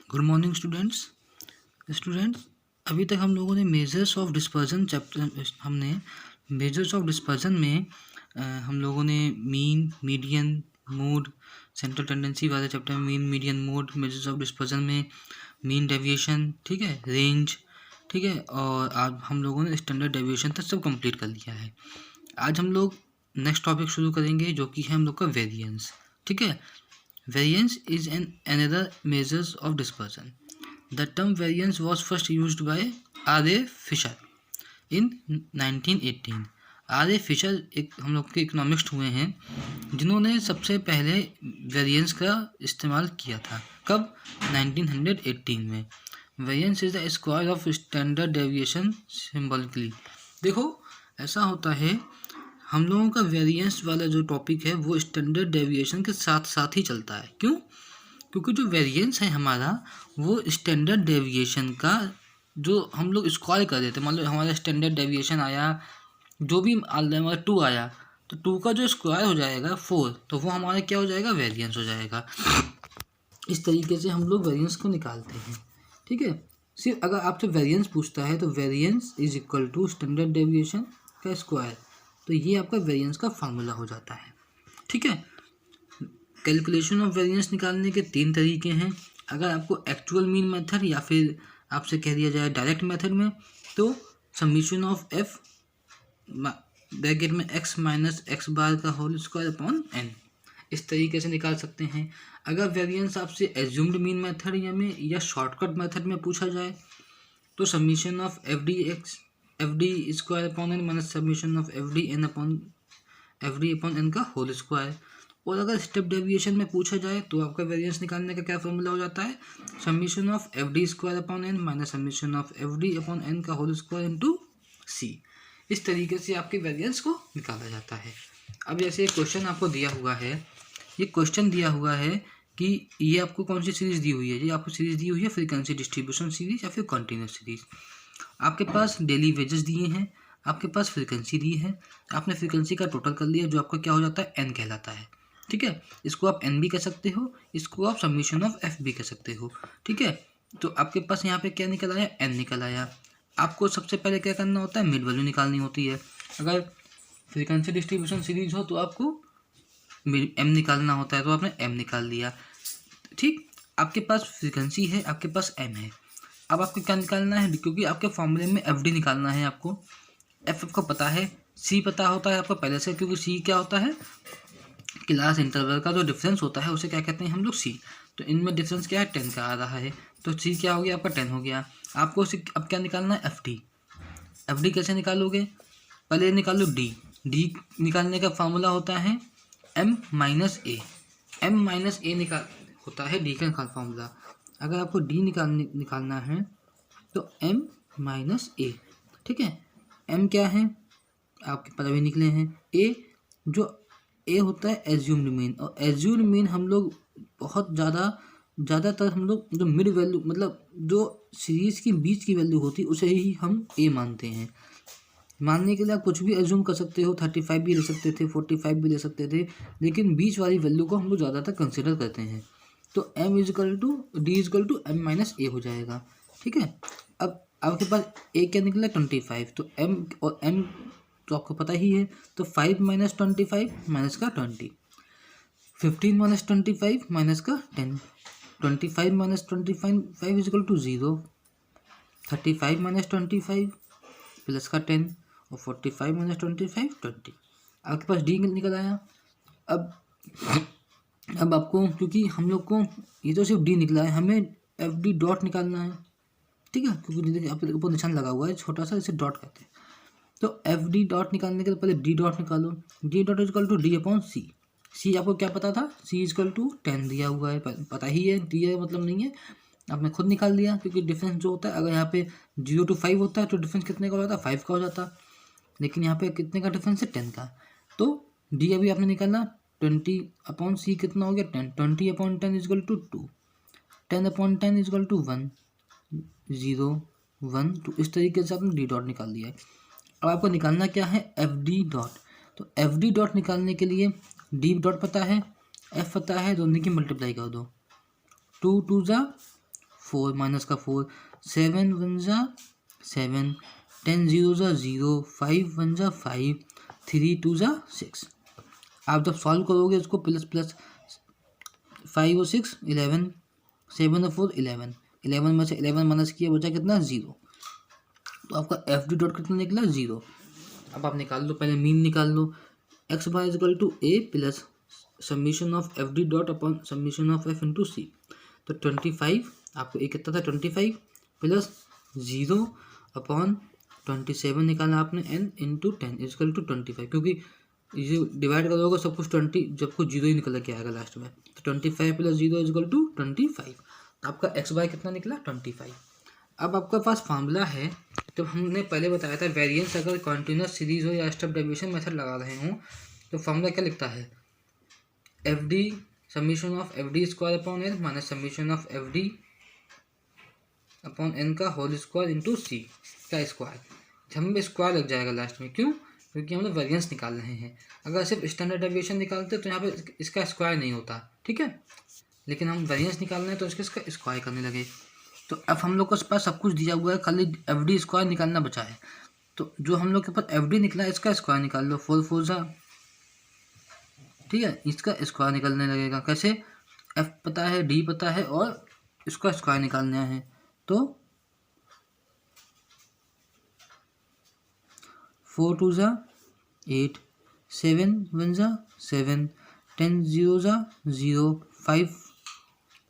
Good morning students अभी तक हम लोगों ने मेजर्स ऑफ डिस्पर्जन में हम लोगों ने mean median mode central tendency वाले चैप्टर में mean median mode, measures of dispersion में मीन डेविएशन, ठीक है, रेंज, ठीक है, और आज हम लोगों ने स्टैंडर्ड डेविएशन तक सब कंप्लीट कर लिया है। आज हम लोग नेक्स्ट टॉपिक शुरू करेंगे जो कि है हम लोग का वेरिएंस, ठीक है। Variance is another measures of dispersion. The term variance was first used by R.A. Fisher in 1918. R.A. Fisher एक हम लोग के इकोनॉमिस्ट हुए हैं जिन्होंने सबसे पहले वेरिएंस का इस्तेमाल किया था। कब? 1918 में। Variance is the square of standard deviation symbolically. देखो ऐसा होता है, हम लोगों का वेरिएंस वाला जो टॉपिक है वो स्टैंडर्ड डेविएशन के साथ साथ ही चलता है। क्यों? क्योंकि जो वेरिएंस है हमारा वो स्टैंडर्ड डेविएशन का जो हम लोग स्क्वायर कर देते हैं। मान लो हमारा स्टैंडर्ड डेविएशन आया, जो भी हमारा 2 आया, तो 2 का जो स्क्वायर हो जाएगा 4, तो वो हमारा क्या हो जाएगा? वेरिएंस हो जाएगा। इस तरीके से हम लोग वेरिएंस को निकालते हैं, ठीक है। सिर्फ अगर आपसे वेरिएंस पूछता है तो variance is equal to standard deviation का स्क्वायर, तो ये आपका वेरिएंस का फार्मूला हो जाता है, ठीक है। कैलकुलेशन ऑफ वेरिएंस निकालने के 3 तरीके हैं। अगर आपको एक्चुअल मीन मेथड या फिर आपसे कह दिया जाए डायरेक्ट मेथड में, तो समीशन ऑफ एफ ब्रैकेट में एक्स माइनस एक्स बार का होल स्क्वायर अपॉन एन, इस तरीके से निकाल सकते हैं। अगर वेरिएंस आपसे एज्यूम्ड मीन मेथड या शॉर्टकट मेथड में पूछा जाए तो summation of F D square upon N minus summation of F D upon N का होल स्क्वायर। और अगर स्टेप डेविएशन में पूछा जाए तो आपका वेरिएंस निकालने का क्या फॉर्मूला हो जाता है? Summation of F D square upon N minus summation of F D upon N का होल स्क्वायर इंटू सी। इस तरीके से आपके वेरिएंस को निकाला जाता है। अब जैसे एक क्वेश्चन आपको दिया हुआ है, ये क्वेश्चन दिया हुआ है कि ये आपको कौन सी सीरीज़ दी हुई है? ये आपको सीरीज़ दी हुई है फ्रीक्वेंसी डिस्ट्रीब्यूशन सीरीज या फिर कॉन्टिन्यूस सीरीज। आपके पास डेली वेजेस दिए हैं, आपके पास फ्रीक्वेंसी दी है, आपने फ्रीक्वेंसी का टोटल कर लिया जो आपका क्या हो जाता है? एन कहलाता है, ठीक है। इसको आप एन भी कह सकते हो, इसको आप समीशन ऑफ एफ भी कह सकते हो, ठीक है। तो आपके पास यहाँ पे क्या निकल आया? एन निकल आया। आपको सबसे पहले क्या करना होता है? मिड वैल्यू निकालनी होती है। अगर फ्रीक्वेंसी डिस्ट्रीब्यूशन सीरीज हो तो आपको एम निकालना होता है, तो आपने एम निकाल लिया, ठीक। आपके पास फ्रीक्वेंसी है, आपके पास एम है। अब आपको क्या निकालना है? क्योंकि आपके फॉर्मूले में एफ डी निकालना है आपको। एफ आपको पता है, सी पता होता है आपको पहले से, क्योंकि सी क्या होता है? क्लास इंटरवल का जो डिफरेंस होता है उसे क्या कहते हैं हम लोग? सी। तो इनमें डिफरेंस क्या है? 10 का आ रहा है, तो सी क्या हो गया आपका? 10 हो गया। आपको अब क्या निकालना है? F D. एफ डी कैसे निकालोगे? पहले निकालो डी। डी निकालने का फार्मूला होता है एम माइनस ए। एम माइनस ए होता है डी का फार्मूला। अगर आपको डी निकालना है तो एम माइनस ए, ठीक है। एम क्या है? आपके पता भी निकले हैं। ए होता है एज्यूम्ड मीन, और एज्यूम्ड मीन हम लोग बहुत ज़्यादातर हम लोग जो मिड वैल्यू, मतलब जो सीरीज़ की बीच की वैल्यू होती है उसे ही हम ए मानते हैं। मानने के लिए आप कुछ भी एज्यूम कर सकते हो, 35 भी ले सकते थे, 45 भी ले सकते थे, लेकिन बीच वाली वैल्यू को हम लोग ज़्यादातर कंसिडर करते हैं। तो M is equal to D is equal to M minus A हो जाएगा, ठीक है। अब आपके पास ए क्या निकला? 25। तो एम और एम तो आपको पता ही है, तो 5 माइनस 25 माइनस का 20, 15 माइनस 25 माइनस का 10, 25 minus 25 equal to 0, 35 minus 25 plus का 10 और 45 माइनस 25 20। आपके पास डी निकल आया। अब आपको, क्योंकि हम लोग को ये तो सिर्फ डी निकला है, हमें एफ डी डॉट निकालना है, ठीक है। क्योंकि आपके ऊपर निशान लगा हुआ है छोटा सा, इसे डॉट कहते हैं। तो एफ डी डॉट निकालने के लिए पहले डी डॉट निकालो। D dot is equal to D upon C. C आपको क्या पता था? सी इजकल टू 10 दिया हुआ है, पता ही है, डी है मतलब नहीं है, आपने खुद निकाल लिया। क्योंकि डिफरेंस जो होता है, अगर यहाँ पे 0 to 5 होता है तो डिफरेंस कितने का हो जाता? 5 का हो जाता। लेकिन यहाँ पे कितने का डिफरेंस है? 10 का। तो डी अभी आपने निकाला, 20 अपॉन सी कितना हो गया? 10। 20 upon 10 equal to 2, 10 upon 10 equal to 1, 0 1 2। इस तरीके से आपने डी डॉट निकाल दिया है। अब आपको निकालना क्या है? F D dot. तो एफ डी डॉट निकालने के लिए डी डॉट पता है, एफ पता है, दोनों की मल्टीप्लाई कर दो। 2 2 ज़ा 4 माइनस का 4, 7 1 जा 7, 10 0 जा 0, 5 1 जा 5, 3 2 जा 6। आप जब सॉल्व करोगे इसको प्लस प्लस 5 और 6 11, 7 और 4 11, 11 में से 11 माइनस किया बचा कितना 0। तो आपका एफ डी डॉट कितना निकला 0। अब आप निकाल लो, पहले मीन निकाल लो। X by is equal to A plus summation of F D dot upon summation of F into C. तो 25 आपको ए कितना था 25 प्लस 0 अपॉन 27 निकाला आपने एन इंटू 10 इजकल टू 25, क्योंकि ये डिवाइड करोगे सब कुछ 20 जब कुछ 0 ही निकल के आएगा लास्ट में। तो 25 प्लस 0 इजकल टू 25। आपका एक्स बाय कितना निकला 25। अब आपका पास फार्मूला है, तो हमने पहले बताया था वेरिएंस अगर कॉन्टिन्यूस सीरीज हो या स्टेप डेविएशन मेथड लगा रहे हो तो फार्मूला क्या लिखता है, F D summation of F D square upon N minus summation of F D upon N का होल स्क्वायर इंटू सी का स्क्वायर। हमें स्क्वायर लग जाएगा लास्ट में, क्यों? क्योंकि हम लोग वेरिएंस निकाल रहे हैं। अगर सिर्फ स्टैंडर्ड डेविएशन निकालते तो यहाँ पे इसका स्क्वायर नहीं होता, ठीक है, लेकिन हम वेरिएंस निकाल रहे हैं तो इसका स्क्वायर करने लगे। तो अब हम लोग के पास सब कुछ दिया हुआ है, खाली एफ डी स्क्वायर निकालना बचा है। तो जो हम लोग के पास एफ डी निकला इसका स्क्वायर निकाल लो, 4 4 जा, ठीक है, इसका स्क्वायर निकलने लगेगा। कैसे? एफ पता है, डी पता है और इसका स्क्वायर निकालना है। तो 4 2 जा 8, 7 1 जा 7, 10 0 जा 0, 5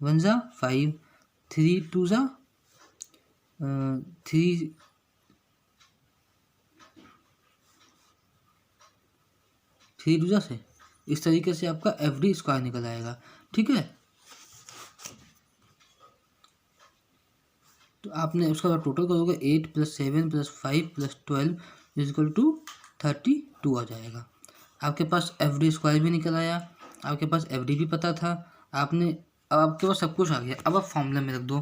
1 जा 5, 3 2 जा 3 2 जा से इस तरीके से आपका एफ डी स्क्वायर निकल आएगा, ठीक है। तो आपने उसका टोटल करोगे 8 + 7 + 5 + 12 इजकल टू 32 आ जाएगा। आपके पास एफ डी स्क्वायर भी निकल आया, आपके पास एफ डी भी पता था आपने। अब आपके पास सब कुछ आ गया। अब आप फॉर्मूला में रख दो।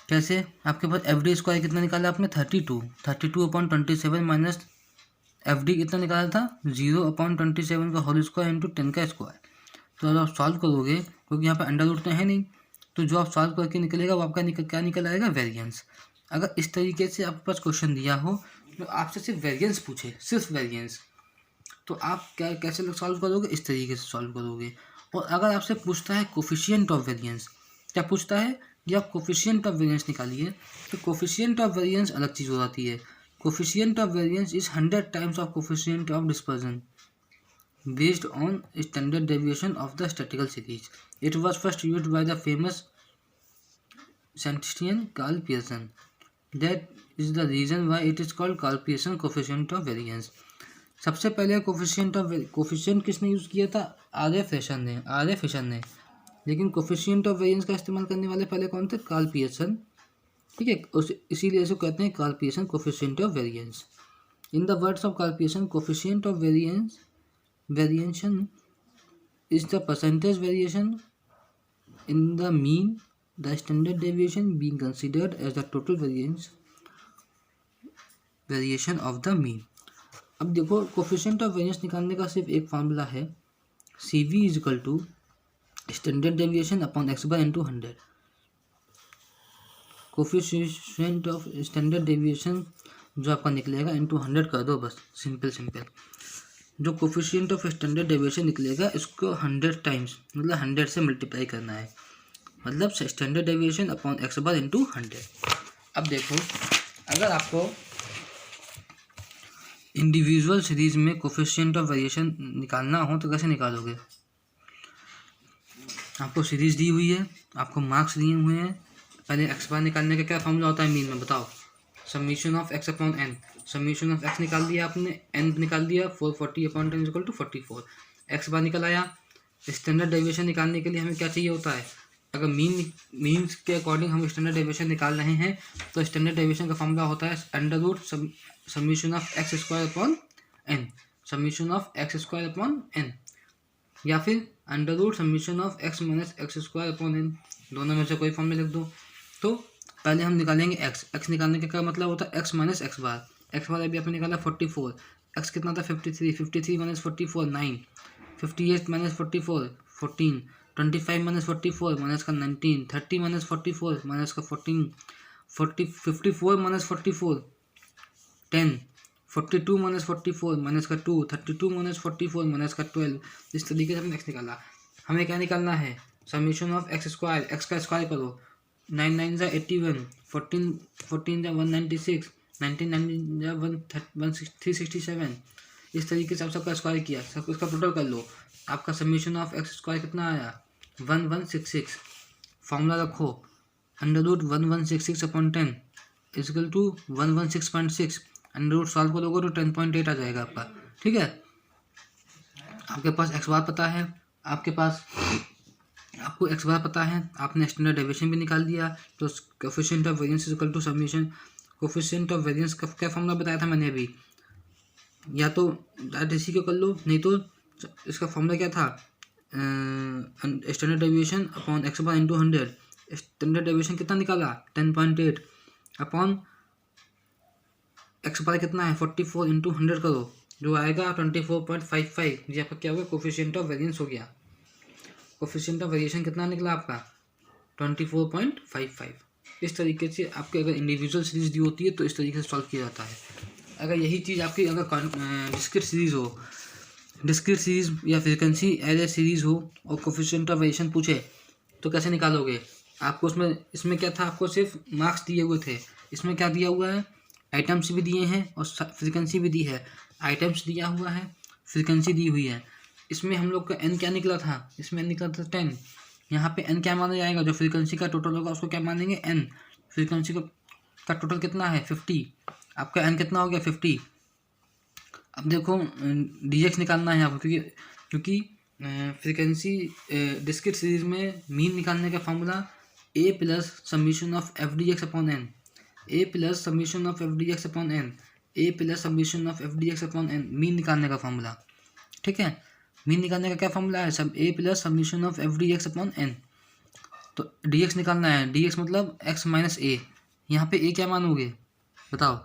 कैसे? आपके पास एफ डी स्क्वायर कितना निकाला आपने 32 अपॉन 27 माइनस एफ डी कितना निकाला था 0 अपॉन 27 का होल स्क्वायर इंटू 10 का स्क्वायर। तो अगर आप सॉल्व करोगे, क्योंकि यहाँ पे अंडर रूट तो है नहीं, तो जो आप सॉल्व करके निकलेगा वो आपका क्या निकल आएगा, वेरिएंस। अगर इस तरीके से आपके पास क्वेश्चन दिया हो तो आपसे सिर्फ वेरिएंस पूछे, सिर्फ वेरिएंस, तो आप क्या कैसे सॉल्व करोगे, इस तरीके से सॉल्व करोगे। और अगर आपसे पूछता है कोफिशिएंट ऑफ वेरिएंस, क्या पूछता है कि आप कोफिशिएंट ऑफ वेरिएंस निकालिए, तो कोफिशिएंट ऑफ वेरिएंस अलग चीज़ हो जाती है। Coefficient of variance is 100 times of coefficient of dispersion based on standard deviation of the statistical series. It was first used by the famous statistician Carl Pearson. That is the reason why it is called Carl Pearson coefficient of variance. सबसे पहले coefficient किसने use किया था, R F fission ने। लेकिन coefficient of variance का इस्तेमाल करने वाले पहले कौन थे, कार्ल पियर्सन, ठीक है। इसीलिए इसको कहते हैं Karl Pearson coefficient of variance. In the words of Karl Pearson, coefficient of variation is the percentage variation in the mean, the standard deviation being considered as the total variation of the mean. अब देखो coefficient of variance निकालने का सिर्फ एक formula है, C V is equal to standard deviation upon X bar into 100। Coefficient of standard deviation जो आपका निकलेगा इंटू 100 कर दो, बस सिंपल। जो कोफिशिएंट ऑफ स्टैंडर्ड डेविएशन निकलेगा इसको 100 टाइम्स, मतलब 100 से मल्टीप्लाई करना है, मतलब standard deviation upon X bar into 100। अब देखो, अगर आपको इंडिविजुअल सीरीज में कोफिशिएंट ऑफ वेरिएशन निकालना हो तो कैसे निकालोगे। आपको सीरीज दी हुई है, आपको मार्क्स दिए हुए हैं, पहले एक्स बार निकालने का क्या फॉर्मूला होता है मीन में, बताओ। Summation of X upon N, summation of X निकाल दिया आपने, एन निकाल दिया, 440 upon 10 equal to 44, X bar निकल आया। स्टैंडर्ड डेविएशन निकालने के लिए हमें क्या चाहिए होता है, अगर मीन्स के अकॉर्डिंग हम स्टैंडर्ड डेविएशन निकाल रहे हैं तो स्टैंडर्ड डेविएशन का फॉर्मूला होता है under root summation of X square upon N, summation of X square upon N, या फिर under root summation of X minus X square upon N, दोनों में से कोई फॉर्मूला लिख दो। तो पहले हम निकालेंगे एक्स निकालने का क्या मतलब होता है, एक्स माइनस एक्स बार। एक्स बार अभी आपने निकाला 44, एक्स कितना था 53 माइनस 44 9, 58 माइनस 44 14, 25 माइनस 44 माइनस का 19, 30 माइनस 44 माइनस का 14, 54 माइनस 44 10, 42 माइनस 44 माइनस का 2, 32 माइनस 44 माइनस का 12। इस तरीके से हमने एक्स निकाला। हमें क्या निकालना है, summation of X square, x का स्क्वायर करो, 9 9 जा 81, 14 14 जा 196, 19 19 जा 367। इस तरीके से आप सबका स्क्वायर किया, सब इसका टोटल कर लो। आपका समीशन ऑफ एक्स स्क्वायर कितना आया, 1166। फॉर्मूला रखो, √1166 upon 10 equal to 116.6। Under root solve करोगे तो 10.8 आ जाएगा आपका। ठीक है, आपके पास एक्स बार पता है, आपको एक्स बार पता है, आपने स्टैंडर्ड डेविएशन भी निकाल दिया। तो coefficient of variance equal to summation. Coefficient of variance का क्या फॉर्मूला बताया था मैंने अभी, या तो इसी को कर लो, नहीं तो इसका फॉर्मूला क्या था, standard deviation upon X bar into 100। Standard deviation कितना निकाला, 10.8 अपॉन एक्स बार कितना है 44 इंटू 100 करो, जो आएगा 24.55। ये आपका क्या होगा, कोफिशिएंट ऑफ वेरिएंस हो गया। कोफिशिएंट ऑफ वेरिएशन कितना निकला आपका, 24.55। इस तरीके से आपके अगर इंडिविजुअल सीरीज दी होती है तो इस तरीके से सॉल्व किया जाता है। अगर यही चीज़ आपकी अगर डिस्क्रीट सीरीज हो, डिस्क्रीट सीरीज या फ्रीक्वेंसी एरे सीरीज हो और कोफिशिएंट ऑफ वेरिएशन पूछे तो कैसे निकालोगे। आपको इसमें क्या था, आपको सिर्फ मार्क्स दिए हुए थे। इसमें क्या दिया हुआ है, आइटम्स भी दिए हैं और फ्रीक्वेंसी भी दी है। आइटम्स दिया हुआ है, फ्रीक्वेंसी दी हुई है। इसमें हम लोग का एन क्या निकला था, इसमें एन निकला था 10। यहाँ पे एन क्या माना जाएगा, जो फ्रीक्वेंसी का टोटल होगा उसको क्या मानेंगे, एन। फ्रीक्वेंसी का टोटल कितना है 50, आपका एन कितना हो गया 50। अब देखो डीएक्स निकालना है आपको, क्योंकि फ्रीक्वेंसी डिस्क्रीट सीरीज में मीन निकालने का formula A plus summation of F D X upon N, A plus summation of F D X upon N, A plus summation of F D X upon N, mean निकालने का formula. ठीक है, mean निकालने का क्या formula है, सब A plus summation of F D X upon N. तो डी एक्स निकालना है, डी एक्स मतलब एक्स माइनस ए। यहाँ पे ए क्या मानोगे बताओ,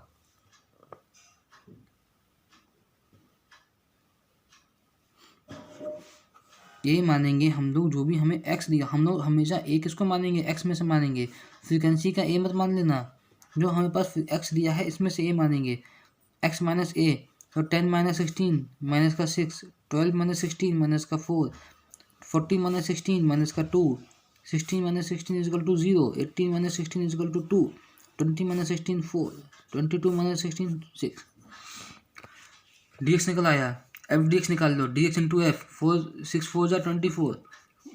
ए मानेंगे हम लोग, जो भी हमें एक्स दिया हम लोग हमेशा ए किसको मानेंगे, एक्स में से मानेंगे। फ्रीक्वेंसी का ए मत मान लेना, जो हमें पास एक्स दिया है इसमें से ए मानेंगे। एक्स माइनस ए, तो 10 माइनस 16 माइनस का 6, 12 माइनस 16 माइनस का 4, 40 माइनस 16 माइनस का 2, 16 minus 16 equal to 0, 18 minus 16 equal to 2, 20 minus 16 4, 22 minus 16 6। D X निकल आया, एफ डी एक्स निकाल लो, डी एक्स इंटू एफ, 6 4 जा 24,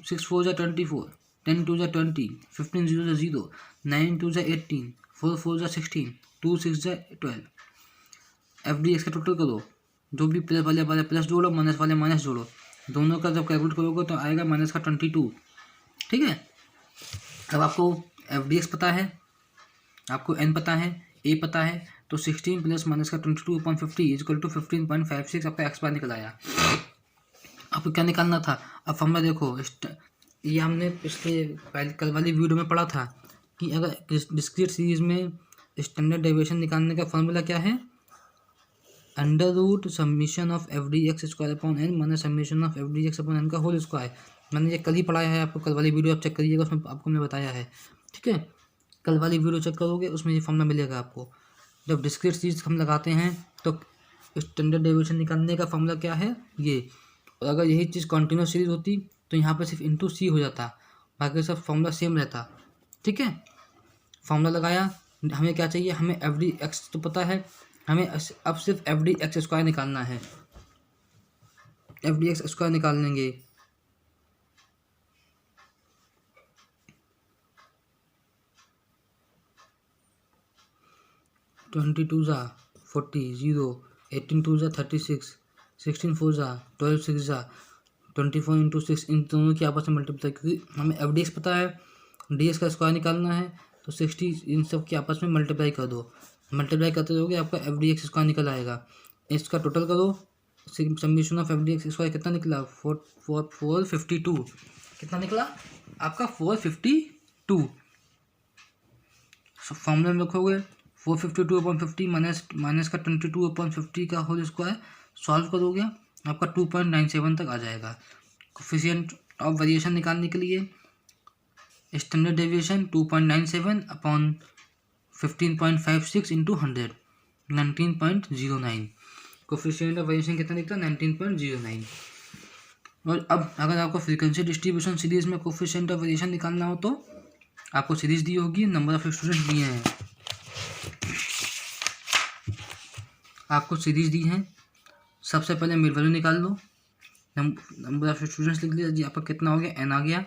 6 4 जा 24, 10 2 जा 20, 15 0 जा 0, 9 2 जा 18, 4 4 जा 16, 2 6 जा 12। एफ डी एक्स का टोटल करो, जो भी प्लस वाले प्लस जोड़ो, माइनस वाले माइनस जोड़ो, दोनों का जब कैलकुलेट करोगे तो आएगा माइनस का 22। ठीक है, अब आपको एफ डी एक्स पता है, आपको एन पता है, ए पता है, तो 16 प्लस माइनस का 22/50 इजकल टू 15.56 आपका एक्स बार निकल आया। आपको क्या निकालना था, अब फॉर्मूला देखो, ये हमने पिछले कल वाली वीडियो में पढ़ा था कि अगर डिस्क्रीट सीरीज में स्टैंडर्ड डेविएशन निकालने का फॉर्मूला क्या है, under root summation of F D X square upon N minus summation of F D X upon N का होल स्क्वायर। मैंने ये कल ही पढ़ाया है आपको, कल वाली वीडियो आप चेक करिएगा, उसमें आपको मैंने बताया है। ठीक है, कल वाली वीडियो चेक करोगे उसमें ये फॉर्मूला मिलेगा आपको। जब डिस्क्रीट सीरीज हम लगाते हैं तो स्टैंडर्ड डेविएशन निकालने का फॉर्मूला क्या है ये। और अगर यही चीज़ कॉन्टिन्यूस सीरीज होती तो यहाँ पे सिर्फ इंटू सी हो जाता, बाकी सब फॉर्मूला सेम रहता। ठीक है, फॉर्मूला लगाया, हमें क्या चाहिए, हमें एफ डी एक्स तो पता है, हमें अब सिर्फ एफ डी एक्स स्क्वायर निकालना है। एफ डी एक्स स्क्वायर निकाल लेंगे, ट्वेंटी टू जा 40, 0, 18 2 जा 36, 16 4 जा 12, 6 जा 24 इंटू 6, इन दोनों की आपस में मल्टीप्लाई, क्योंकि हमें एफ डी एक्स पता है, डी एक्स का स्क्वायर निकालना है, तो 60 इन सब की आपस में मल्टीप्लाई कर दो। मल्टीप्लाई करते रहोगे आपका एफ डी एक्स स्क्वायर निकल आएगा। इसका टोटल करो, summation of F D X square कितना निकला, 452। कितना निकला आपका 452। फॉर्मूला में रखोगे 452/50 माइनस का 22/50 का होल स्क्वायर, सॉल्व करोगे आपका 2.97 तक आ जाएगा। कोफिशिएंट टॉप वेरिएशन निकालने के लिए standard deviation 2.97 upon 15.56 into 100 19.09। Coefficient of variation कितना निकला 19.09। और अब अगर आपको फ्रीक्वेंसी डिस्ट्रीब्यूशन सीरीज में कोफिशिएंट ऑफ वेरिएशन निकालना हो तो आपको सीरीज दी होगी, नंबर ऑफ स्टूडेंट्स दिए हैं, आपको सीरीज दी है। सबसे पहले मिड वैल्यू निकाल लो, नंबर ऑफ स्टूडेंट्स लिख लिया जी, आपका कितना हो गया n आ गया।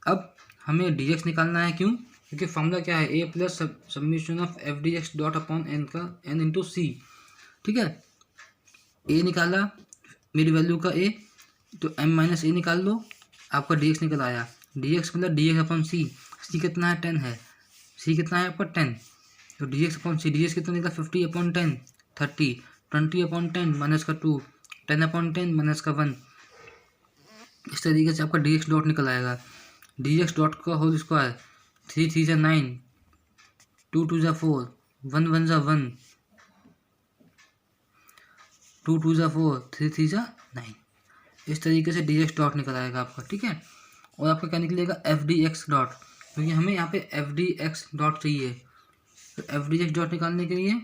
अब हमें dx निकालना है, क्यों? क्योंकि फॉर्मूला क्या है, a plus summation of F D X dot upon N का n इंटू सी। ठीक है, a निकाला मिड वैल्यू का a, तो m माइनस a निकाल लो, आपका dx निकल आया। dx मतलब dx अपॉन सी, सी कितना है 10 है, सी कितना है आपका 10, तो dx अपॉन सी, dx कितना निकला 50 अपॉन 10 30, 20 अपॉन 10 माइनस का 2, 10 अपॉन 10 माइनस का 1। इस तरीके से आपका dx डॉट निकल आएगा। dx डॉट का होल स्क्वायर 3 3 जा 9, 2 2 जा 4, 1 1 जा 1, 2 2 जा 4, 3 3 जा 9। इस तरीके से dx डॉट निकल आएगा आपका। ठीक है, और आपका क्या निकलेगा एफ डी एक्स डॉट, क्योंकि हमें यहाँ पे एफ डी एक्स डॉट चाहिए। तो एफ डी एक्स डॉट निकालने के लिए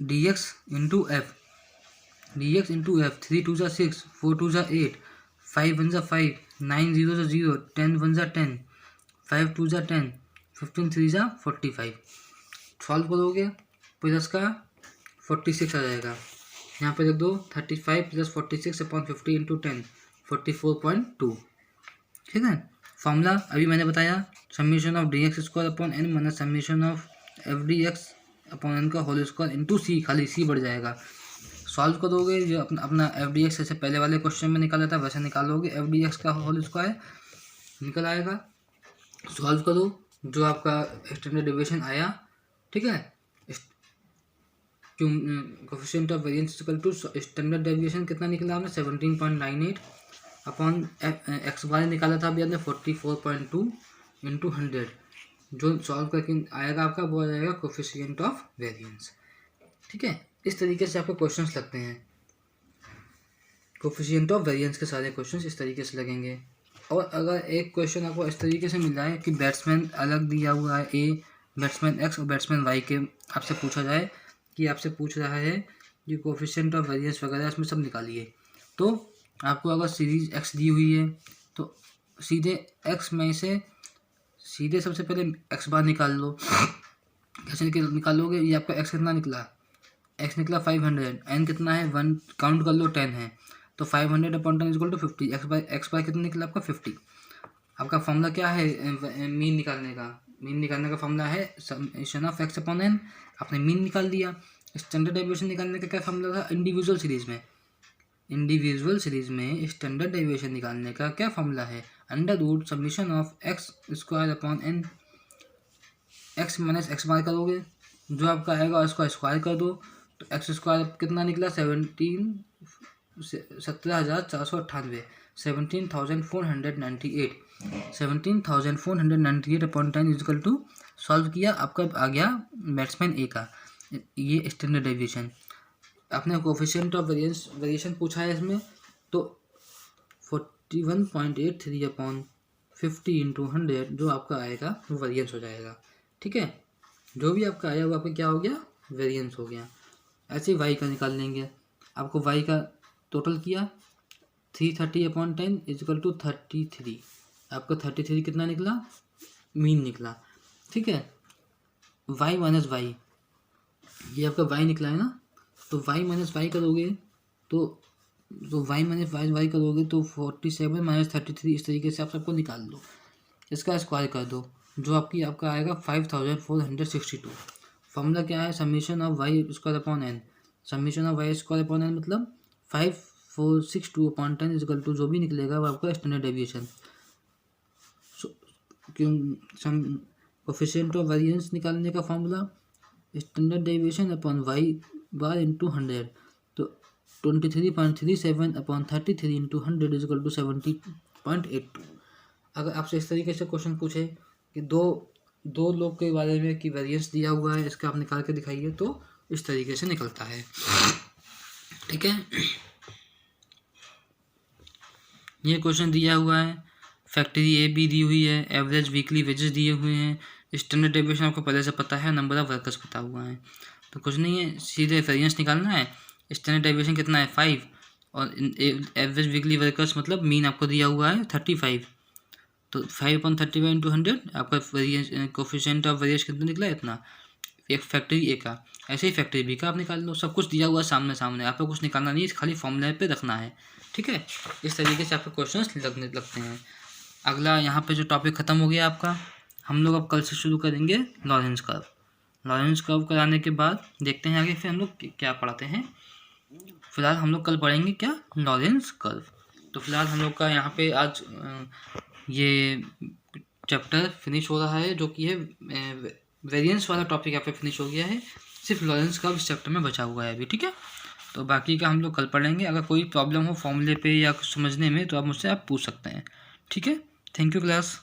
dx into F, dx into F 3 2 जा 6, 4 2 जा 8, 5 1 जा 5, 9 0 जा 0, 10 1 जा 10, 5 2 जा 10, 15 3 जा 45। सॉल्व करोगे प्लस का 46 आ जाएगा, यहाँ पे रख दो 35 प्लस 46 अपॉन 50 इंटू 10 44.2। ठीक है, फॉर्मूला अभी मैंने बताया, summation of D X square upon N minus summation of F D X upon N का होल स्क्वायर इंटू सी, खाली सी बढ़ जाएगा। सॉल्व करोगे जो अपना एफ डी एक्स जैसे पहले वाले क्वेश्चन में निकाला था वैसे निकालोगे, एफ डी एक्स का होल स्क्वायर निकल आएगा। सॉल्व करो जो आपका स्टैंडर्ड डेविएशन आया। ठीक है, coefficient of variance equal to standard deviation कितना निकला हमने 17.98 अपॉन एक्स वाई निकाला था अभी हमने 44.2 इंटू 100। जो सॉल्व करके आएगा आपका वो आ जाएगा कोफिशिएंट ऑफ वेरिएंस। ठीक है, इस तरीके से आपको क्वेश्चंस लगते हैं, कोफिशिएंट ऑफ वेरिएंस के सारे क्वेश्चंस इस तरीके से लगेंगे। और अगर एक क्वेश्चन आपको इस तरीके से मिल जाए कि बैट्समैन अलग दिया हुआ है ए, बैट्समैन एक्स और बैट्समैन वाई के, आपसे पूछा जाए कि आपसे पूछ रहा है ये कोफिशिएंट ऑफ वेरिएंस वगैरह इसमें सब निकालिए, तो आपको अगर सीरीज एक्स दी हुई है तो सीधे एक्स में से सीधे सबसे पहले एक्स बार निकाल लो। कैसे निकालोगे, ये आपका एक्स कितना निकला, एक्स निकला 500, एन कितना है 1, काउंट कर लो 10 है, तो 500 upon 10 equal to 50, X bar कितना निकला आपका 50। आपका फॉर्मूला क्या है मीन निकालने का, मीन निकालने का फॉर्मूला है summation of X upon N, आपने मीन निकाल दिया। स्टैंडर्ड डेविएशन निकालने का क्या फॉर्मूला था इंडिविजुअल सीरीज में, इंडिविजुअल सीरीज में स्टैंडर्ड डेविएशन निकालने का क्या फॉर्मूला है, under root summation of X square upon N, X minus X bar करोगे जो आपका आएगा उसका स्क्वायर कर दो, तो एक्स स्क्वायर कितना निकला 17,498 17,498 17,498 अपॉन 10 इजिकल टू, सॉल्व किया आपका आ गया बैट्समैन ए का ये स्टैंडर्ड डेविएशन। आपने कोफिशिएंट ऑफ वेरिएशन पूछा है इसमें, तो 41.83 अपॉन 50 इंटू 100 जो आपका आएगा वो वेरिएंस हो जाएगा। ठीक है, जो भी आपका आया वो आपका क्या हो गया, वेरिएंस हो गया। ऐसे ही वाई का निकाल लेंगे, आपको वाई का टोटल किया 330 अपॉन 10 इजिकल टू 33, आपका 33 कितना निकला, मीन निकला। ठीक है, वाई माइनस वाई, ये आपका वाई निकला है ना, तो वाई माइनस वाई करोगे तो वाई माइनस वाई करोगे तो 47 माइनस 33, इस तरीके से आप सबको निकाल लो, इसका स्क्वायर कर दो जो आपका आएगा 5462। फॉर्मूला क्या है summation of Y square upon N, summation of Y square upon N मतलब 5462 अपॉन 10 इजिकल टू जो भी निकलेगा वो आपका standard deviation. Coefficient of variance निकालने का formula standard deviation upon Y bar into 100, तो 23.37 अपॉन 33 इंटू 100 इजिकल टू 70.82। अगर आपसे इस तरीके से क्वेश्चन पूछे कि दो लोग के बारे में कि वेरिएंस दिया हुआ है इसका आप निकाल के दिखाइए, तो इस तरीके से निकलता है। ठीक है, ये क्वेश्चन दिया हुआ है, फैक्ट्री ए बी दी हुई है, एवरेज वीकली वेजेस दिए हुए हैं, स्टैंडर्ड डेविएशन आपको पहले से पता है, नंबर ऑफ वर्कर्स पता हुआ है। तो कुछ नहीं है, सीधे वेरिएंस निकालना है। स्टैंडर्ड डेविएशन कितना है 5 और एवरेज वीकली वर्कर्स मतलब मीन आपको दिया हुआ है 35। तो 5/35 इंटू 100 आपका वेरिएंस कोफिशिएंट ऑफ वेरिएशन कितना निकला है इतना, एक फैक्ट्री ए का। ऐसे ही फैक्ट्री बी का आप निकाल लो, सब कुछ दिया हुआ है सामने सामने, आपको कुछ निकालना नहीं है, खाली फॉर्मूले पे रखना है। ठीक है, इस तरीके से आपके क्वेश्चंस लगते हैं। अगला यहाँ पे जो टॉपिक ख़त्म हो गया आपका, हम लोग अब कल से शुरू करेंगे लॉरेंस कर्व। लॉरेंस कर्व कराने के बाद देखते हैं आगे फिर हम लोग क्या पढ़ाते हैं। फिलहाल हम लोग कल पढ़ेंगे क्या, लॉरेंस कर्व। तो फिलहाल हम लोग का यहाँ पे आज ये चैप्टर फिनिश हो रहा है, जो कि है वेरिएंस वाला टॉपिक यहाँ पे फिनिश हो गया है, सिर्फ लॉरेंस कर्व इस चैप्टर में बचा हुआ है अभी। ठीक है, तो बाकी का हम लोग कल पढ़ेंगे। अगर कोई प्रॉब्लम हो फॉर्मूले पे या कुछ समझने में तो आप मुझसे पूछ सकते हैं। ठीक है, थैंक यू क्लास।